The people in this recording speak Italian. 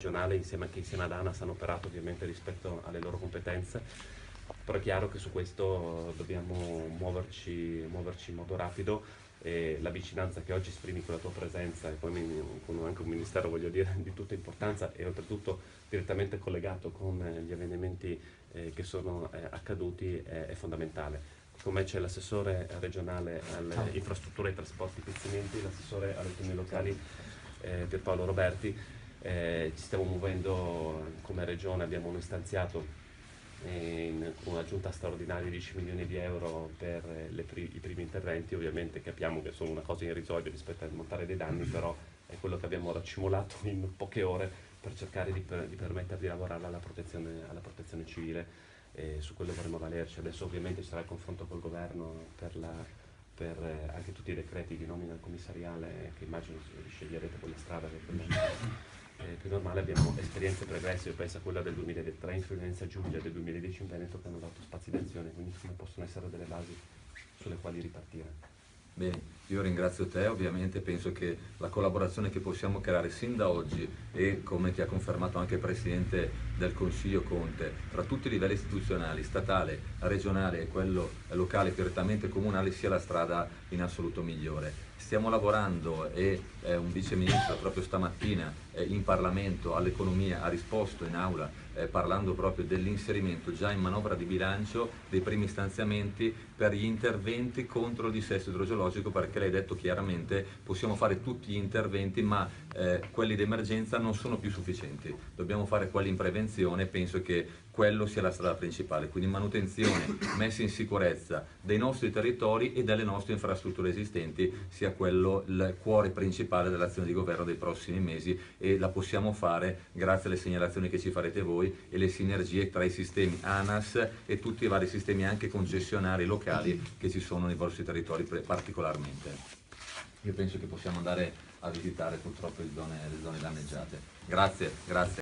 regionale che insieme ad ANAS hanno operato ovviamente rispetto alle loro competenze, però è chiaro che su questo dobbiamo muoverci in modo rapido, e la vicinanza che oggi esprimi con la tua presenza e poi con anche un ministero, voglio dire, di tutta importanza e oltretutto direttamente collegato con gli avvenimenti che sono accaduti è fondamentale. Con me c'è l'assessore regionale alle infrastrutture e trasporti Pizzimenti, l'assessore alle autonomie locali Pierpaolo Roberti. Ci stiamo muovendo come regione, abbiamo noi stanziato con un'aggiunta straordinaria di 10 milioni di euro per i primi interventi. Ovviamente capiamo che sono una cosa irrisoria rispetto al montare dei danni, però è quello che abbiamo racimolato in poche ore per cercare di permettere di lavorare alla protezione civile. Su quello vorremmo valerci. Adesso ovviamente ci sarà il confronto col governo per anche tutti i decreti di nomina commissariale, che immagino sceglierete quella strada che è quella più normale. Abbiamo esperienze pregresse, io penso a quella del 2003 in Friuli Venezia Giulia, del 2010 in Veneto, che hanno dato spazi d'azione, quindi come possono essere delle basi sulle quali ripartire. Bene, io ringrazio te, ovviamente penso che la collaborazione che possiamo creare sin da oggi e come ti ha confermato anche il Presidente del Consiglio Conte, tra tutti i livelli istituzionali, statale, regionale e quello locale, direttamente comunale, sia la strada in assoluto migliore. Stiamo lavorando e un Vice Ministro proprio stamattina in Parlamento all'economia ha risposto in aula parlando proprio dell'inserimento già in manovra di bilancio dei primi stanziamenti per gli interventi contro il dissesto idrogeologico, perché lei ha detto chiaramente possiamo fare tutti gli interventi ma quelli d'emergenza non sono più sufficienti, dobbiamo fare quelli in prevenzione. Penso che quello sia la strada principale, quindi manutenzione, messa in sicurezza dei nostri territori e delle nostre infrastrutture esistenti sia quello il cuore principale dell'azione di governo dei prossimi mesi, e la possiamo fare grazie alle segnalazioni che ci farete voi e le sinergie tra i sistemi ANAS e tutti i vari sistemi anche concessionari locali che ci sono nei vostri territori particolarmente. Io penso che possiamo andare a visitare purtroppo le zone danneggiate. Grazie, grazie.